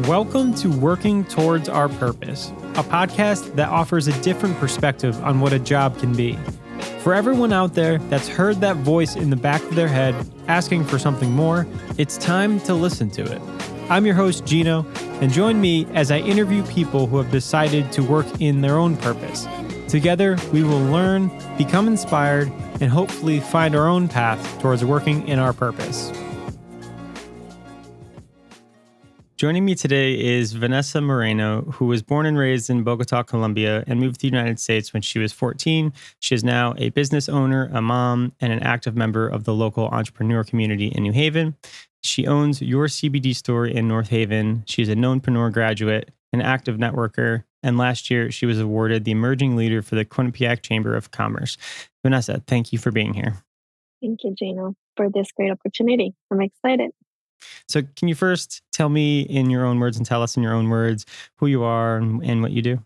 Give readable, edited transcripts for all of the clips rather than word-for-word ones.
Welcome to Working Towards Our Purpose, a podcast that offers a different perspective on what a job can be. For everyone out there that's heard that voice in the back of their head asking for something more, it's time to listen to it. I'm your host, Gino, and join me as I interview people who have decided to work in their own purpose. Together, we will learn, become inspired, and hopefully find our own path towards working in our purpose. Joining me today is Vanessa Moreno, who was born and raised in Bogota, Colombia, and moved to the United States when she was 14. She is now a business owner, a mom, and an active member of the local entrepreneur community in New Haven. She owns Your CBD Store in North Haven. She's a Knownpreneur graduate, an active networker, and last year she was awarded the Emerging Leader for the Quinnipiac Chamber of Commerce. Vanessa, thank you for being here. Thank you, Gino, for this great opportunity. I'm excited. So can you first tell me in your own words and tell us in your own words who you are and what you do?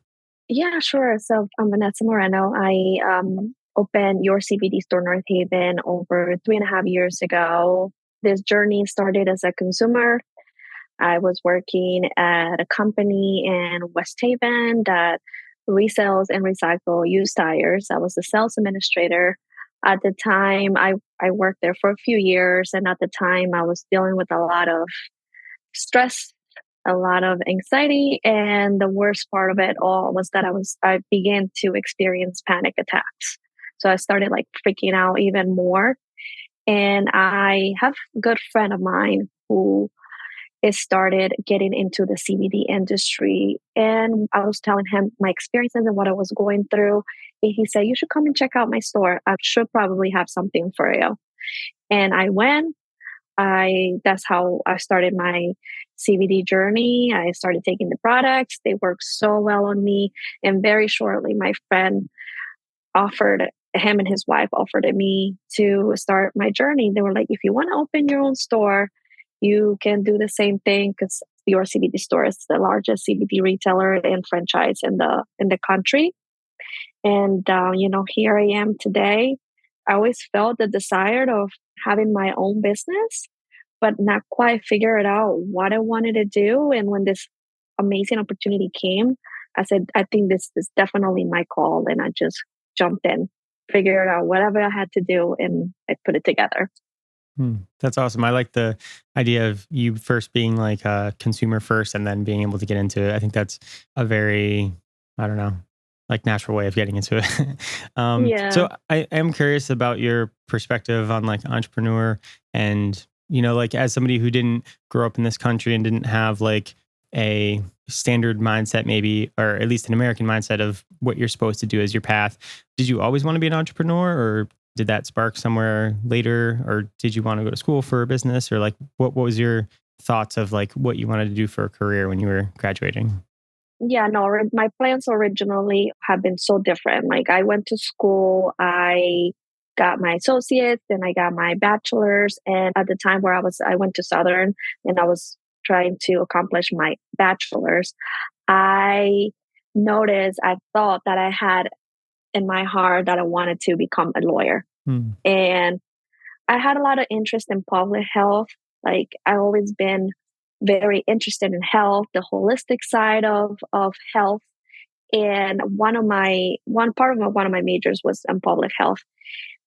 Yeah, sure. So I'm Vanessa Moreno. I opened Your CBD Store North Haven over 3.5 years ago. This journey started as a consumer. I was working at a company in West Haven that resells and recycle used tires. I was the sales administrator. At the time, I worked there for a few years, and at the time, I was dealing with a lot of stress, a lot of anxiety, and the worst part of it all was that I began to experience panic attacks. So I started freaking out even more. And I have a good friend of mine who has started getting into the CBD industry. And I was telling him my experiences and what I was going through. And he said, "You should come and check out my store. I should probably have something for you." And I went. That's how I started my CBD journey. I started taking the products. They worked so well on me. And very shortly, my friend him and his wife offered me to start my journey. They were like, "If you want to open your own store, you can do the same thing, because Your CBD Store is the largest CBD retailer and franchise in the country." And here I am today. I always felt the desire of having my own business, but not quite figured out what I wanted to do. And when this amazing opportunity came, I said, "I think this is definitely my call." And I just jumped in, figured out whatever I had to do, and I put it together. That's awesome. I like the idea of you first being like a consumer first and then being able to get into it. I think that's a very, natural way of getting into it. Yeah. So I am curious about your perspective on entrepreneur and, as somebody who didn't grow up in this country and didn't have a standard mindset maybe, or at least an American mindset of what you're supposed to do as your path. Did you always want to be an entrepreneur, or did that spark somewhere later, or did you want to go to school for a business, or what was your thoughts of what you wanted to do for a career when you were graduating? Yeah, no, my plans originally have been so different. I went to school, I got my associates, and I got my bachelor's. And at the time where I went to Southern and I was trying to accomplish my bachelor's, I thought that I had in my heart that I wanted to become a lawyer. And I had a lot of interest in public health. I always been very interested in health, the holistic side of health. And one of my majors was in public health.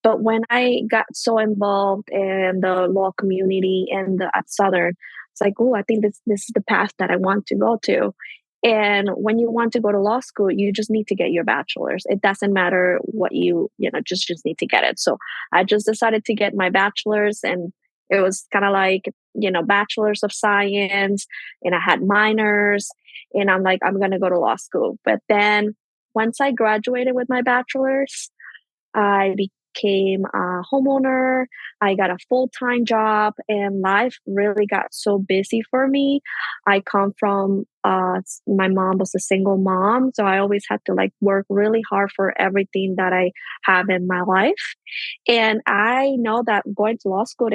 But when I got so involved in the law community and at Southern, it's I think this is the path that I want to go to. And when you want to go to law school, you just need to get your bachelor's. It doesn't matter what you just need to get it. So I just decided to get my bachelor's, and it was kind of bachelor's of science, and I had minors, and I'm going to go to law school. But then once I graduated with my bachelor's, I became a homeowner. I got a full-time job, and life really got so busy for me. I come from my mom was a single mom, so I always had to work really hard for everything that I have in my life. And I know that going to law school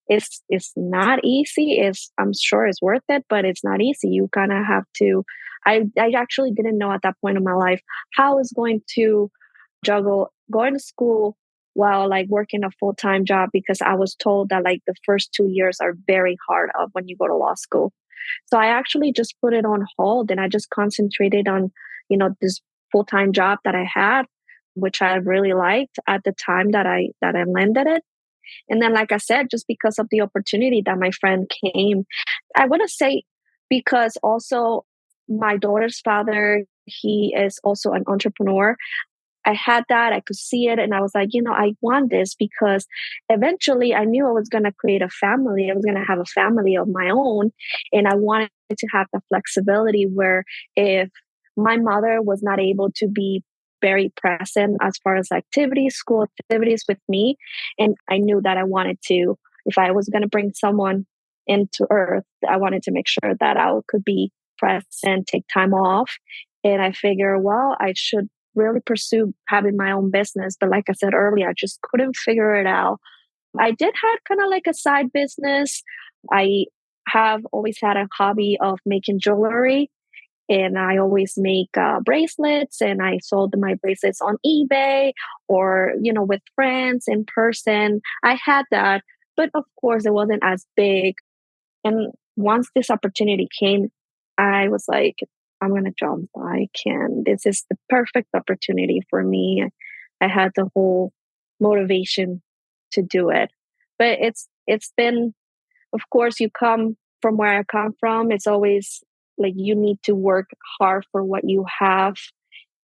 it's not easy. I'm sure it's worth it, but it's not easy. You kind of have to. I actually didn't know at that point in my life how I was going to juggle going to school while working a full-time job, because I was told that the first 2 years are very hard when you go to law school. So I actually just put it on hold and I just concentrated on, this full-time job that I had, which I really liked at the time that I landed it. And then, like I said, just because of the opportunity that my friend came, I want to say because also my daughter's father, he is also an entrepreneur. I had that, I could see it, and I was like, I want this because eventually I knew I was going to create a family. I was going to have a family of my own. And I wanted to have the flexibility where if my mother was not able to be very present as far as activities, school activities with me, and I knew that I wanted to, if I was going to bring someone into earth, I wanted to make sure that I could be present, take time off. And I figure, well, I should really pursue having my own business. But like I said earlier, I just couldn't figure it out. I did have kind of like a side business. I have always had a hobby of making jewelry, and I always make bracelets, and I sold my bracelets on eBay or, with friends in person. I had that, but of course it wasn't as big. And once this opportunity came, I was like, I'm going to jump. I can. This is the perfect opportunity for me. I had the whole motivation to do it. But it's been, of course, you come from where I come from. It's always like you need to work hard for what you have.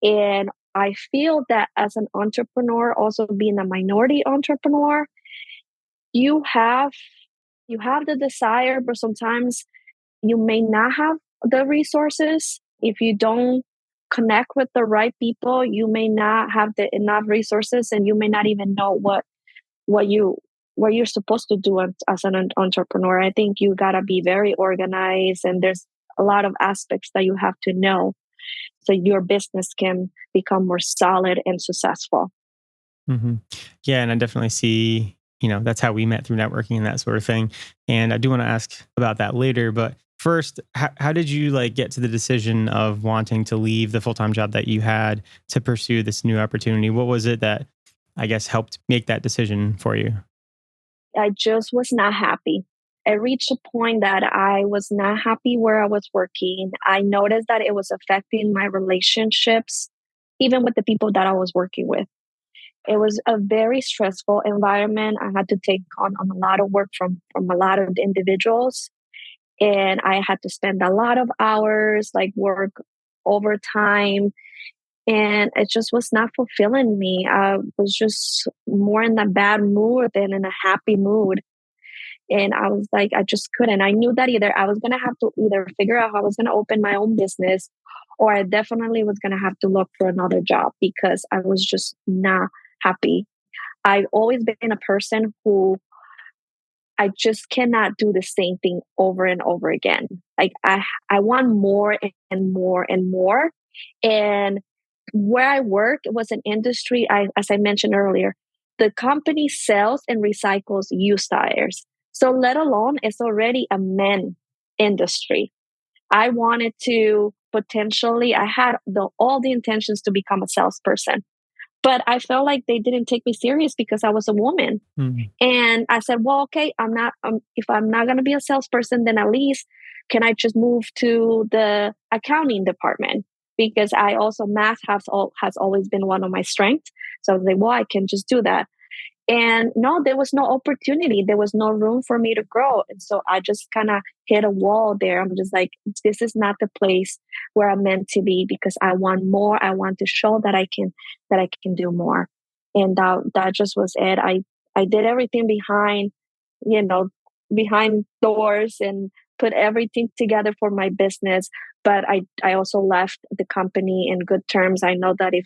And I feel that as an entrepreneur, also being a minority entrepreneur, you have the desire, but sometimes you may not have the resources. If you don't connect with the right people, you may not have the enough resources, and you may not even know what you're supposed to do as an entrepreneur. I think you gotta be very organized, and there's a lot of aspects that you have to know so your business can become more solid and successful. Hmm. Yeah, and I definitely see, that's how we met through networking and that sort of thing. And I do want to ask about that later, but first, how did you get to the decision of wanting to leave the full-time job that you had to pursue this new opportunity? What was it that I guess helped make that decision for you? I just was not happy. I reached a point that I was not happy where I was working. I noticed that it was affecting my relationships, even with the people that I was working with. It was a very stressful environment. I had to take on a lot of work from a lot of individuals. And I had to spend a lot of hours, like work overtime. And it just was not fulfilling me. I was just more in a bad mood than in a happy mood. And I was like, I just couldn't. I knew that either I was going to have to either figure out how I was going to open my own business, or I definitely was going to have to look for another job because I was just not happy. I've always been a person who I just cannot do the same thing over and over again. Like I want more and more and more. And where I work was an industry, as I mentioned earlier, the company sells and recycles used tires. So let alone it's already a men industry. I wanted to potentially, I had all the intentions to become a salesperson, but I felt like they didn't take me serious because I was a woman. Mm. And I said, well, okay, I'm not, if I'm not going to be a salesperson, then at least can I just move to the accounting department? Because I also, math has always been one of my strengths. So I was like, well, I can just do that. And no, there was no opportunity. There was no room for me to grow. And so I just kind of hit a wall there. I'm just like, this is not the place where I'm meant to be because I want more. I want to show that I can do more. And that just was it. I did everything you know, behind doors and put everything together for my business. But I also left the company in good terms. I know that if,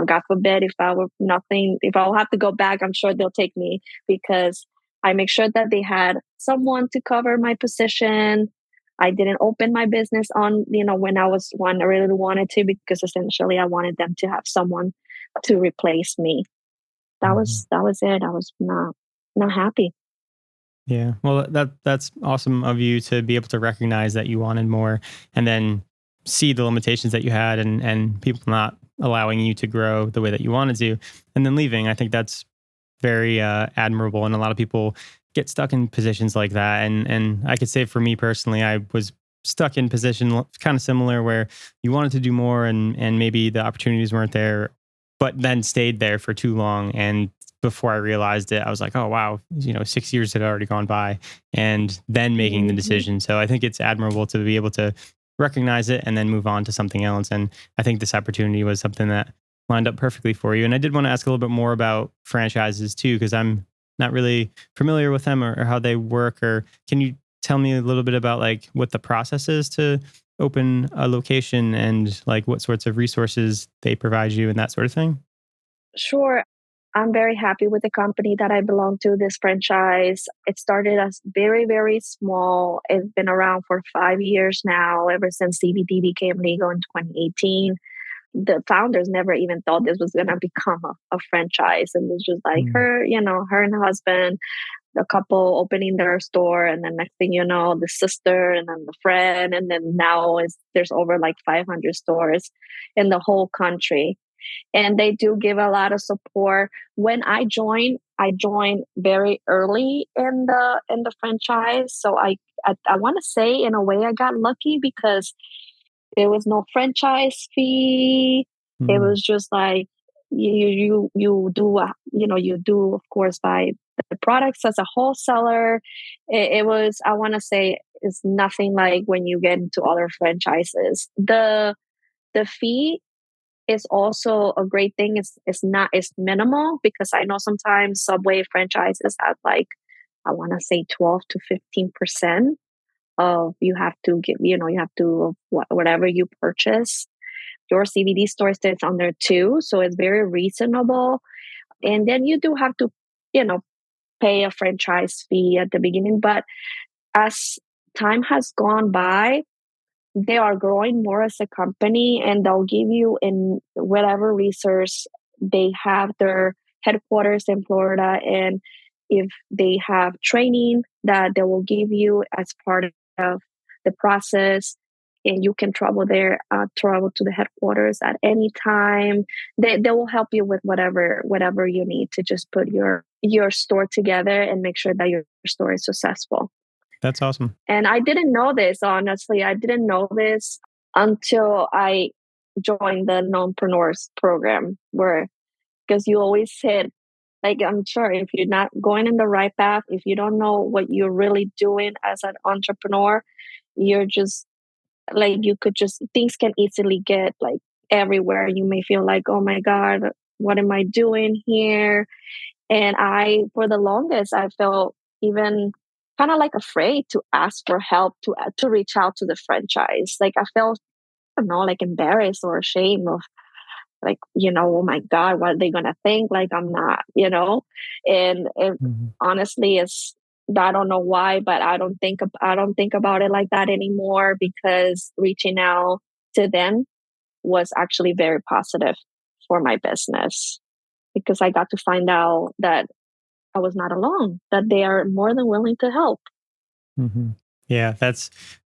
God forbid, if I were nothing, if I'll have to go back, I'm sure they'll take me because I make sure that they had someone to cover my position. I didn't open my business on, when I really wanted to, because essentially I wanted them to have someone to replace me. Mhm. That was it. I was not happy. Yeah. Well, that's awesome of you to be able to recognize that you wanted more and then see the limitations that you had and people not allowing you to grow the way that you wanted to and then leaving. I think that's very admirable, and a lot of people get stuck in positions like that. And I could say for me personally, I was stuck in position kind of similar where you wanted to do more and maybe the opportunities weren't there, but then stayed there for too long. And before I realized it, I was like, oh, wow, 6 years had already gone by, and then making the Mhm. decision. So I think it's admirable to be able to recognize it and then move on to something else. And I think this opportunity was something that lined up perfectly for you. And I did want to ask a little bit more about franchises too, because I'm not really familiar with them or how they work. Or can you tell me a little bit about like what the process is to open a location and like what sorts of resources they provide you and that sort of thing? Sure. I'm very happy with the company that I belong to, this franchise. It started as very, very small. It's been around for 5 years now, ever since CBD became legal in 2018. The founders never even thought this was going to become a franchise. It was just like Mm. her, her and her husband, the couple opening their store. And then next thing you know, the sister and then the friend. And then now there's over like 500 stores in the whole country, and they do give a lot of support. When I joined very early in the franchise, so I want to say in a way I got lucky because there was no franchise fee. It Mm. was just like you do you do, of course, buy the products as a wholesaler. It was, I want to say, it's nothing like when you get into other franchises. The fee is also a great thing. It's minimal, because I know sometimes Subway franchises have like, I want to say 12 to 15% of, you have to give, you have to whatever you purchase. Your CBD store sits on there too, so it's very reasonable. And then you do have to, you know, pay a franchise fee at the beginning, but as time has gone by, they are growing more as a company, and they'll give you in whatever resource. They have their headquarters in Florida, and if they have training that they will give you as part of the process, and you can travel to the headquarters at any time. They will help you with whatever you need to just put your store together and make sure that your store is successful. That's awesome. And I didn't know this, honestly. I didn't know this until I joined the Knownpreneurs program, where, because you always hit, like, I'm sure if you're not going in the right path, if you don't know what you're really doing as an entrepreneur, you're just like, you could just, things can easily get like everywhere. You may feel like, oh my God, what am I doing here? And for the longest, I felt even kind of like afraid to ask for help, to reach out to the franchise. Like I felt, I don't know, like embarrassed or ashamed of, like, oh my God, what are they gonna think? Like I'm not. And it Mhm. honestly is, I don't know why, but I don't think about it like that anymore, because reaching out to them was actually very positive for my business, because I got to find out that I was not alone, that they are more than willing to help. Mhm. Yeah, that's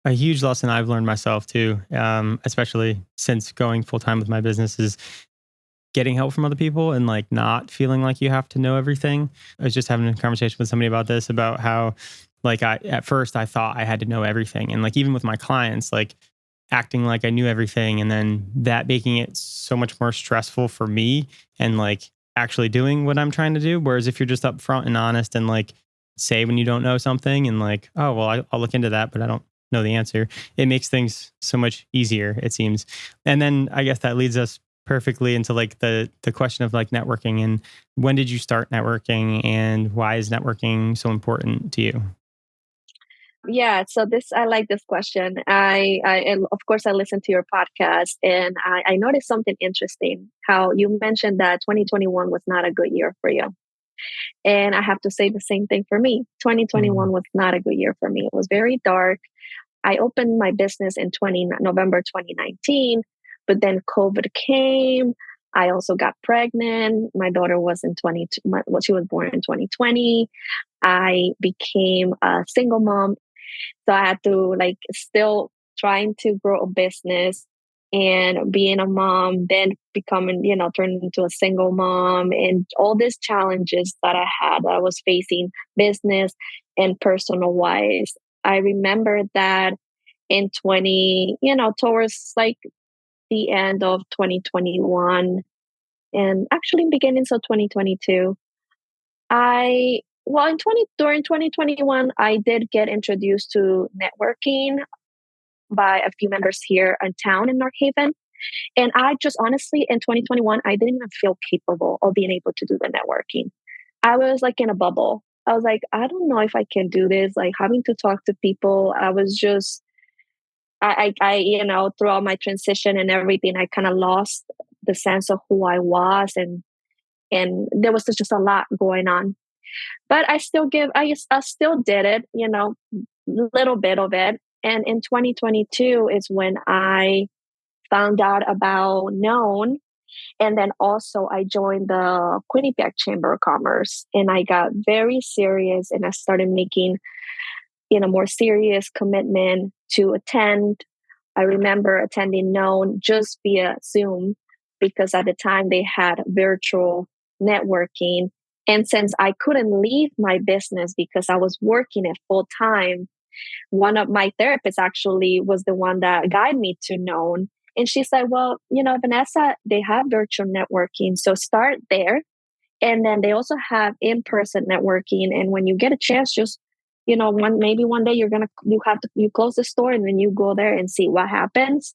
a huge lesson I've learned myself too, especially since going full time with my business is getting help from other people and like not feeling like you have to know everything. I was just having a conversation with somebody about this, about how like at first I thought I had to know everything. And like even with my clients, like acting like I knew everything and then that making it so much more stressful for me and like actually doing what I'm trying to do. Whereas if you're just upfront and honest and like say when you don't know something and like, oh, well, I'll look into that, but I don't know the answer, it makes things so much easier, it seems. And then I guess that leads us perfectly into like the question of like networking. And when did you start networking and why is networking so important to you? Yeah, so this, I like this question. And of course I listened to your podcast, and I noticed something interesting. How you mentioned that 2021 was not a good year for you, and I have to say the same thing for me. 2021 Mm. was not a good year for me. It was very dark. I opened my business in November 2019, but then COVID came. I also got pregnant. My daughter was in 20, well, she was born in 2020. I became a single mom, so I had to like still trying to grow a business and being a mom, then becoming, turning into a single mom, and all these challenges that I was facing, business and personal wise. I remember that in 20, towards like the end of 2021 and actually beginnings of 2022. During 2021, I did get introduced to networking by a few members here in town in North Haven. And I just honestly, in 2021, I didn't even feel capable of being able to do the networking. I was like in a bubble. I was like, I don't know if I can do this. Like having to talk to people, I was just, throughout my transition and everything, I kind of lost the sense of who I was, and there was just a lot going on. But I still did it, little bit of it. And in 2022 is when I found out about Known. And then also I joined the Quinnipiac Chamber of Commerce, and I got very serious and I started making, more serious commitment to attend. I remember attending Known just via Zoom because at the time they had virtual networking. And since I couldn't leave my business because I was working it full time, one of my therapists actually was the one that guided me to Known. And she said, well, Vanessa, they have virtual networking. So start there. And then they also have in-person networking. And when you get a chance, just, maybe one day you close the store and then you go there and see what happens.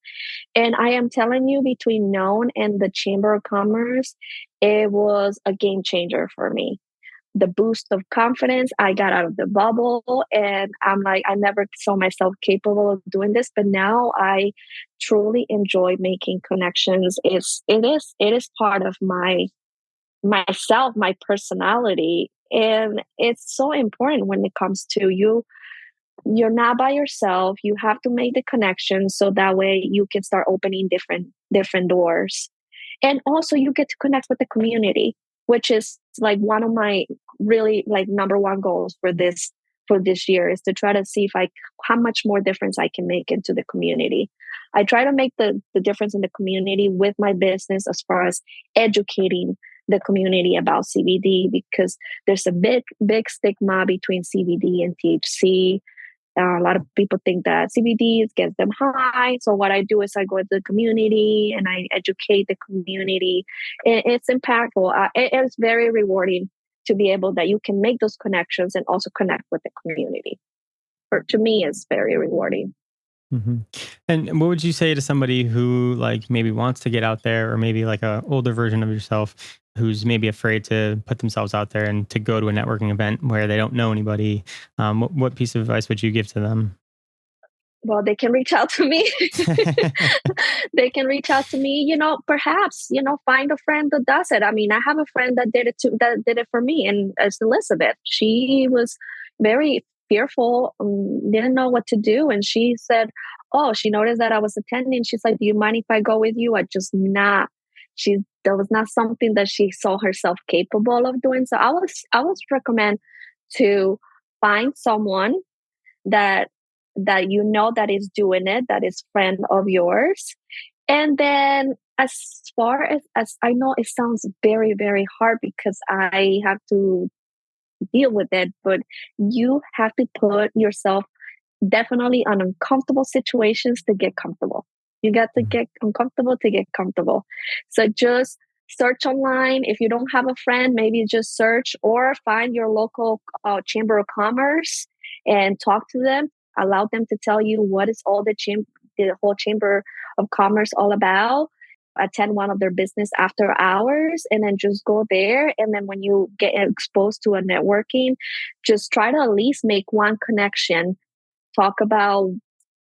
And I am telling you, between Known and the Chamber of Commerce, it was a game changer for me. The boost of confidence, I got out of the bubble, and I'm like, I never saw myself capable of doing this, but now I truly enjoy making connections. It is part of myself, my personality, and it's so important when it comes to you. You're not by yourself. You have to make the connections so that way you can start opening different doors. And also you get to connect with the community, which is like one of my really like number one goals for this year, is to try to see how much more difference I can make into the community. I try to make the difference in the community with my business as far as educating the community about CBD, because there's a big stigma between CBD and THC. A lot of people think that CBD gets them high. So what I do is I go to the community and I educate the community. It's impactful. It is very rewarding to be able that you can make those connections and also connect with the community. To me, it's very rewarding. Mm-hmm. And what would you say to somebody who like maybe wants to get out there, or maybe like a older version of yourself who's maybe afraid to put themselves out there and to go to a networking event where they don't know anybody? What piece of advice would you give to them? Well, they can reach out to me. They can reach out to me, perhaps, find a friend that does it. I mean, I have a friend that did it for me, and it's Elizabeth. She was very fearful, didn't know what to do. And she said, oh, she noticed that I was attending. She's like, do you mind if I go with you? That was not something that she saw herself capable of doing. So I would recommend to find someone that that is doing it, that is friend of yours. And then as far as I know, it sounds very, very hard because I have to deal with it, but you have to put yourself definitely on uncomfortable situations to get comfortable. You got to get uncomfortable to get comfortable. So just search online. If you don't have a friend, maybe just search or find your local chamber of commerce and talk to them. Allow them to tell you what is all the whole chamber of commerce all about. Attend one of their business after hours, and then just go there. And then when you get exposed to a networking, just try to at least make one connection. Talk about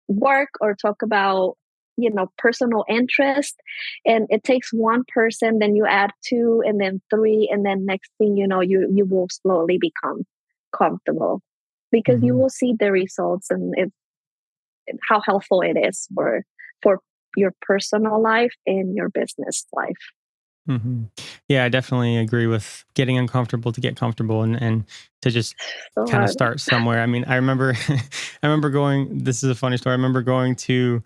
work or talk about personal interest, and it takes one person, then you add two, and then three, and then next thing you know, you will slowly become comfortable, because you will see the results and how helpful it is for your personal life and your business life. Mm-hmm. Yeah, I definitely agree with getting uncomfortable to get comfortable, and to just kind of start somewhere. I mean, I remember this is a funny story. I remember going to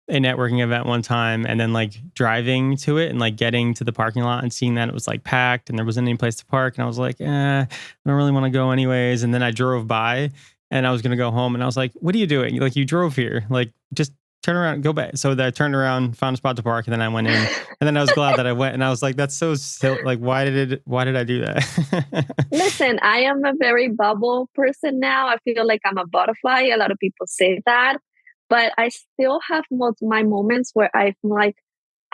a networking event one time, and then like driving to it and like getting to the parking lot and seeing that it was like packed and there wasn't any place to park. And I was like, I don't really want to go anyways. And then I drove by, and I was going to go home, and I was like, what are you doing? Like, you drove here, like, just turn around, go back. So I turned around, found a spot to park, and then I went in, and then I was glad that I went, and I was like, that's so silly. Like, why did I do that? Listen, I am a very bubble person now. I feel like I'm a butterfly. A lot of people say that, but I still have most my moments where I'm like,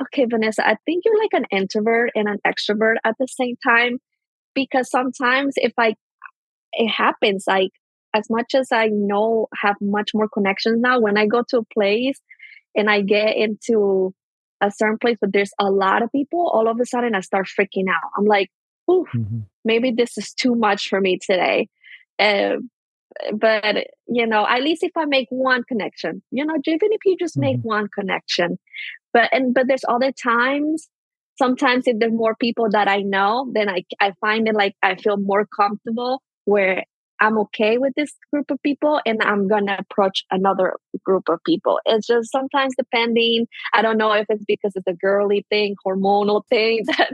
okay, Vanessa, I think you're like an introvert and an extrovert at the same time. Because sometimes if I, it happens like as much as I know, have much more connections now, when I go to a place and I get into a certain place where there's a lot of people, all of a sudden I start freaking out. I'm like, ooh, Mhm. maybe this is too much for me today. Uh, but at least if I make one connection, even if you just make Mhm. one connection, but there's other times. Sometimes if there's more people that I know, then I find it like I feel more comfortable where I'm okay with this group of people and I'm gonna approach another group of people. It's just sometimes depending. I don't know if it's because it's a girly thing, hormonal thing that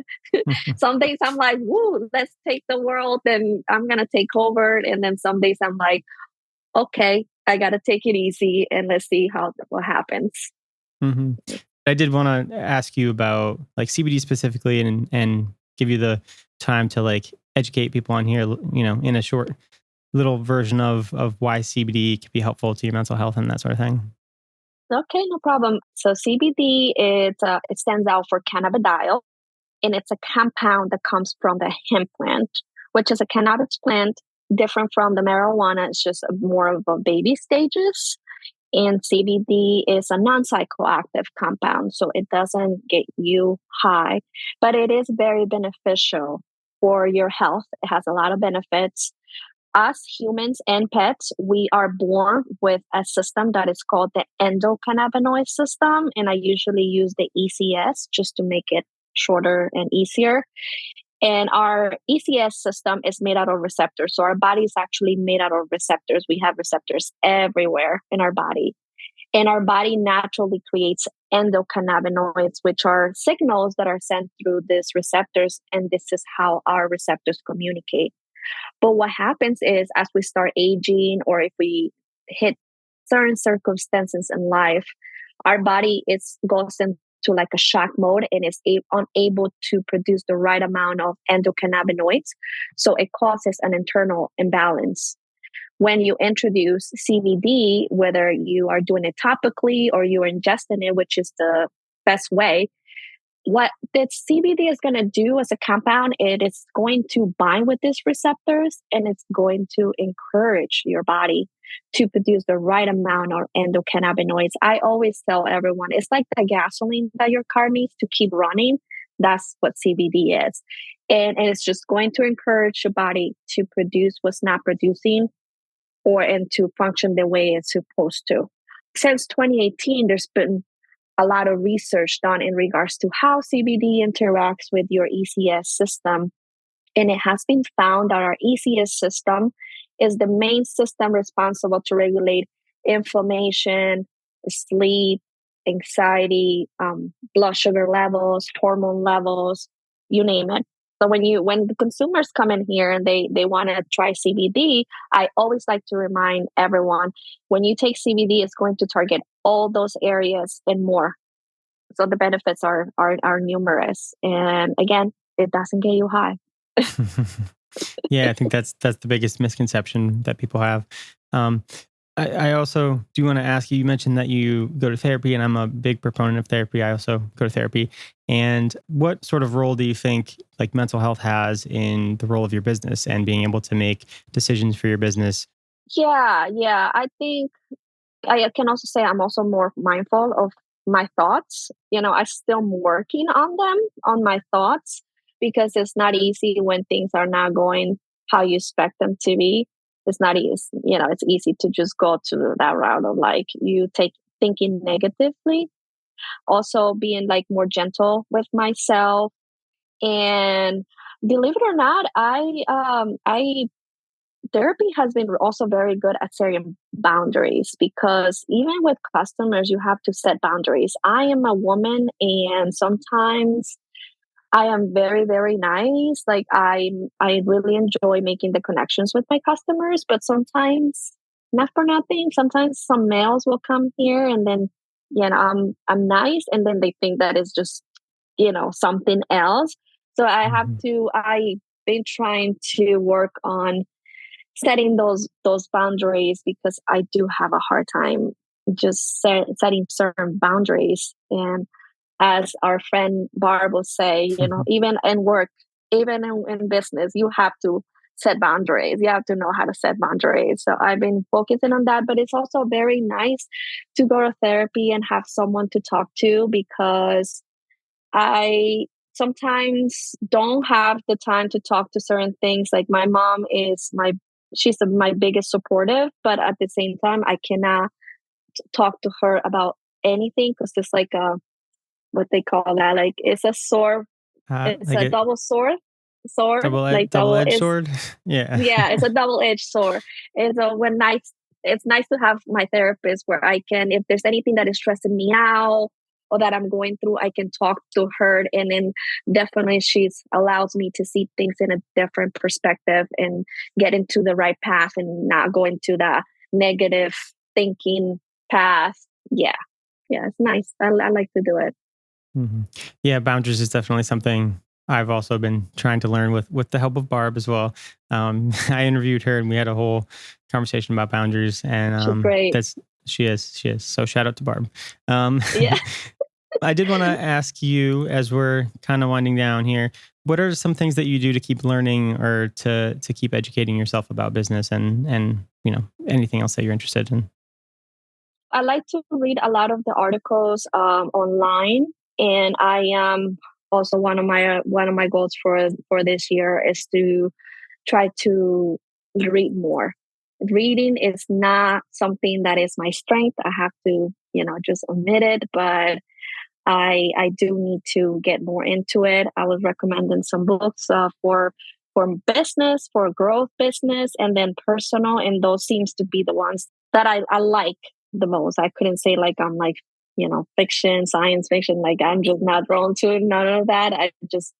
some days I'm like, woo, let's take the world and I'm gonna take over. And then some days I'm like, okay, I gotta take it easy and let's see what happens. Mhm. I did want to ask you about like CBD specifically, and give you the time to like educate people on here, in a short little version of why CBD can be helpful to your mental health and that sort of thing. Okay, no problem. So CBD, it stands out for cannabidiol, and it's a compound that comes from the hemp plant, which is a cannabis plant different from the marijuana. It's just more of a baby stages. And CBD is a non-psychoactive compound, so it doesn't get you high, but it is very beneficial for your health. It has a lot of benefits. Us humans and pets, we are born with a system that is called the endocannabinoid system. And I usually use the ECS just to make it shorter and easier. And our ECS system is made out of receptors. So our body is actually made out of receptors. We have receptors everywhere in our body. And our body naturally creates endocannabinoids, which are signals that are sent through these receptors. And this is how our receptors communicate. But what happens is as we start aging or if we hit certain circumstances in life, our body goes into like a shock mode and is unable to produce the right amount of endocannabinoids. So it causes an internal imbalance. When you introduce CBD, whether you are doing it topically or you're ingesting it, which is the best way, what the CBD is going to do as a compound, it is going to bind with these receptors and it's going to encourage your body to produce the right amount of endocannabinoids. I always tell everyone it's like the gasoline that your car needs to keep running. That's what CBD is. And it's just going to encourage your body to produce what's not producing and to function the way it's supposed to. Since 2018, there's been a lot of research done in regards to how CBD interacts with your ECS system. And it has been found that our ECS system is the main system responsible to regulate inflammation, sleep, anxiety, blood sugar levels, hormone levels, you name it. So when the consumers come in here and they want to try CBD, I always like to remind everyone when you take CBD, it's going to target all those areas and more. So the benefits are numerous. And again, it doesn't get you high. Yeah, I think that's the biggest misconception that people have. Um, I also do want to ask you. You mentioned that you go to therapy, and I'm a big proponent of therapy. I also go to therapy. And what sort of role do you think like mental health has in the role of your business and being able to make decisions for your business? Yeah. I think I can also say I'm also more mindful of my thoughts. I still am working on them, on my thoughts, because it's not easy when things are not going how you expect them to be. It's not easy, it's easy to just go to that route of like you take thinking negatively. Also being like more gentle with myself. And believe it or not, I therapy has been also very good at setting boundaries because even with customers, you have to set boundaries. I am a woman and sometimes I am very, very nice. Like I really enjoy making the connections with my customers, but sometimes not for nothing. Sometimes some males will come here and then, I'm nice. And then they think that is just, something else. So I've been trying to work on setting those boundaries because I do have a hard time just setting certain boundaries. And as our friend Barb will say, even in work, even in business, you have to set boundaries. You have to know how to set boundaries. So I've been focusing on that, but it's also very nice to go to therapy and have someone to talk to because I sometimes don't have the time to talk to certain things. Like my mom is my biggest supportive, but at the same time, I cannot talk to her about anything because it's like what they call that. Like it's a sword. It's like a a double sword, like double double-edged is sword. Yeah. yeah, it's a double-edged sword. It's a when nice. It's nice to have my therapist where I can, if there's anything that is stressing me out or that I'm going through, I can talk to her, and then definitely she's allows me to see things in a different perspective and get into the right path and not go into the negative thinking path. Yeah, yeah, it's nice. I like to do it. hmm Yeah, boundaries is definitely something I've also been trying to learn with the help of Barb as well. I interviewed her and we had a whole conversation about boundaries, and She's great. that's she is. So shout out to Barb. Um, Yeah. I did want to ask you as we're kind of winding down here. What are some things that you do to keep learning or to keep educating yourself about business and anything else that you're interested in? I like to read a lot of the articles online, and I am also one of my goals for this year is to try to read more. Reading is not something that is my strength. I have to, just admit it, but I do need to get more into it. I was recommending some books for business, for growth business, and then personal. And those seems to be the ones that I like the most. I couldn't say like I'm like, fiction, science fiction. Like I'm just not drawn to none of that. I just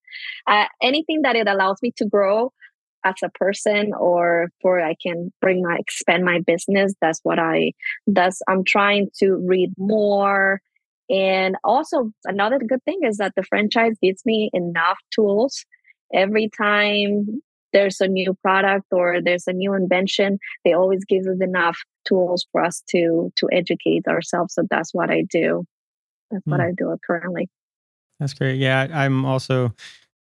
anything that it allows me to grow as a person or for I can expand my business. I'm trying to read more. And also another good thing is that the franchise gives me enough tools every time there's a new product or there's a new invention. They always give us enough tools for us to educate ourselves. So that's what I do. That's what Hmm. I do currently. That's great. Yeah, I'm also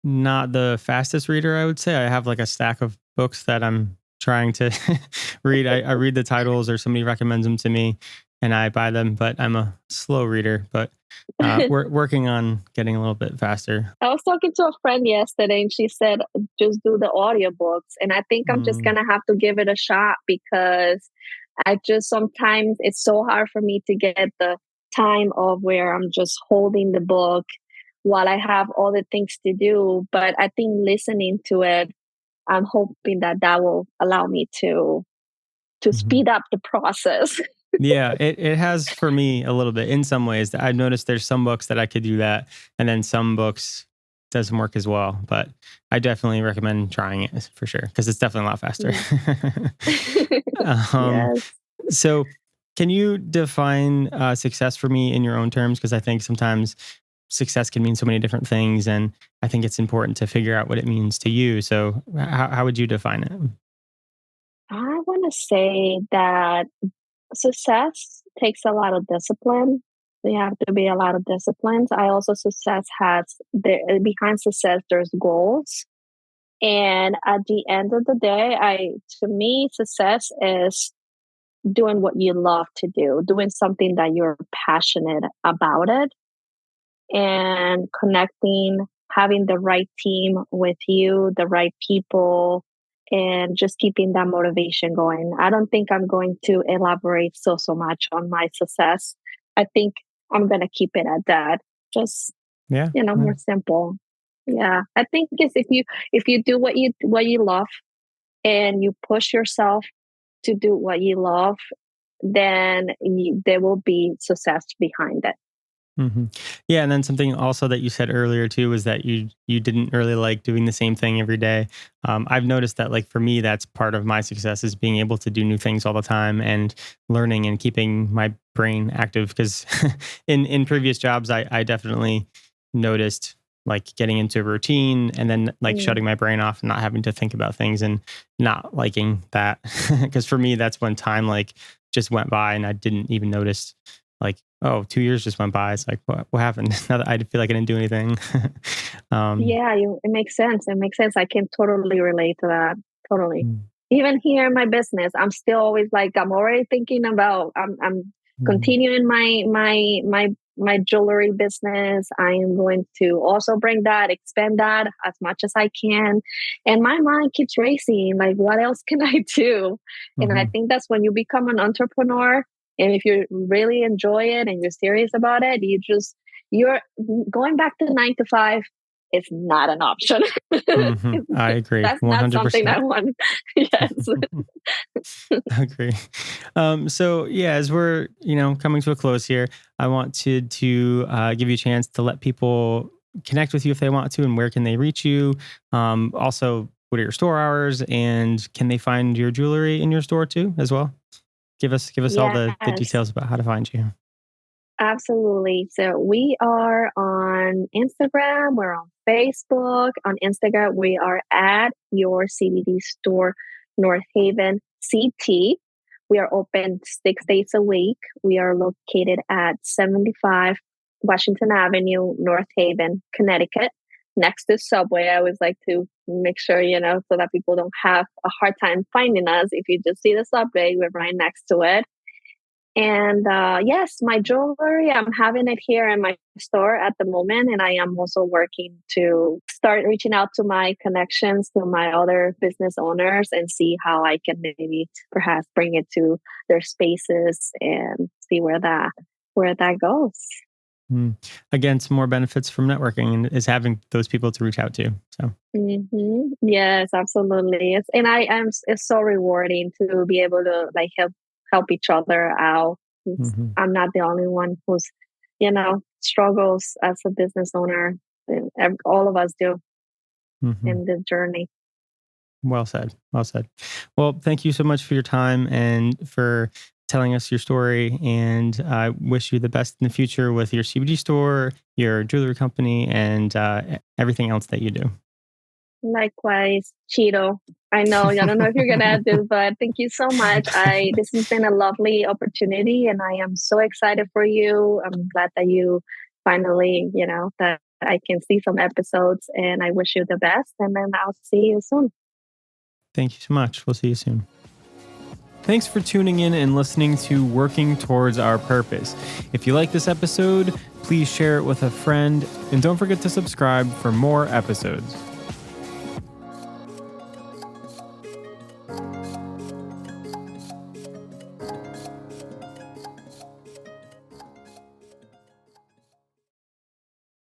not the fastest reader, I would say. I have like a stack of books that I'm trying to read. I read the titles or somebody recommends them to me and I buy them, but I'm a slow reader, but we're working on getting a little bit faster. I was talking to a friend yesterday and she said, just do the audiobooks. And I think I'm just Mm, going to have to give it a shot because I just sometimes it's so hard for me to get the time of where I'm just holding the book while I have all the things to do. But I think listening to it, I'm hoping that will allow me to mhm. speed up the process. Yeah, it has for me a little bit in some ways. I've noticed there's some books that I could do that, and then some books doesn't work as well. But I definitely recommend trying it for sure because it's definitely a lot faster. Yeah. um, Yes. so, can you define success for me in your own terms? Because I think sometimes success can mean so many different things, and I think it's important to figure out what it means to you. So, how would you define it? I want to say that success takes a lot of discipline. There have to be a lot of disciplines. I also behind success there's goals. And at the end of the day, to me success is doing what you love to do, doing something that you're passionate about it and connecting, having the right team with you, the right people, and just keeping that motivation going. I don't think I'm going to elaborate so much on my success. I think I'm going to keep it at that. Just, Yeah. more simple. Yeah. I think it's if you do what you love and you push yourself to do what you love, then there will be success behind it. hmm Yeah, and then something also that you said earlier too was that you didn't really like doing the same thing every day. I've noticed that, like for me, that's part of my success is being able to do new things all the time and learning and keeping my brain active. Because in previous jobs, I definitely noticed like getting into a routine and then like Mm. shutting my brain off and not having to think about things and not liking that. Because for me, that's when time like just went by and I didn't even notice like, oh, 2 years just went by. It's like, what happened? Now that I feel like I didn't do anything. um, Yeah, it makes sense. It makes sense. I can totally relate to that. Totally. mm, Even here in my business, I'm still always like I'm already thinking about I'm mm, continuing my jewelry business. I am going to also bring that, expand that as much as I can. And my mind keeps racing, like what else can I do? And I mhm, think that's when you become an entrepreneur. And if you really enjoy it and you're serious about it, you're going back to 9 to 5 is not an option. I agree, That's not something 100%. I want. Yes. I agree. So yeah, as we're coming to a close here, I wanted to give you a chance to let people connect with you if they want to, and where can they reach you? Also, what are your store hours, and can they find your jewelry in your store too, as well? Give us all the Yes, details about how to find you. absolutely. So we are on Instagram, we're on Facebook. On Instagram, we are at Your CBD Store, North Haven, CT. We are open 6 days a week. We are located at 75 Washington Avenue, North Haven, Connecticut, next to Subway. I always like to make sure, so that people don't have a hard time finding us. If you just see the Subway, we're right next to it. And yes, my jewelry, I'm having it here in my store at the moment. And I am also working to start reaching out to my connections, to my other business owners, and see how I can maybe perhaps bring it to their spaces and see where that goes. Mm. Again, some more benefits from networking and is having those people to reach out to. So. Yes, absolutely. It's so rewarding to be able to like help each other out. Mhm, I'm not the only one who's, struggles as a business owner. And all of us do mhm. in this journey. Well said. Well said. Well, thank you so much for your time and for telling us your story. And I wish you the best in the future with your CBD store, your jewelry company, and everything else that you do. Likewise, Cheeto. I don't know if you're gonna add this, but thank you so much. I This has been a lovely opportunity, and I am so excited for you. I'm glad that you finally, that I can see some episodes, and I wish you the best. And then I'll see you soon. Thank you so much. We'll see you soon. Thanks for tuning in and listening to Working Towards Our Purpose. If you like this episode, please share it with a friend, and don't forget to subscribe for more episodes.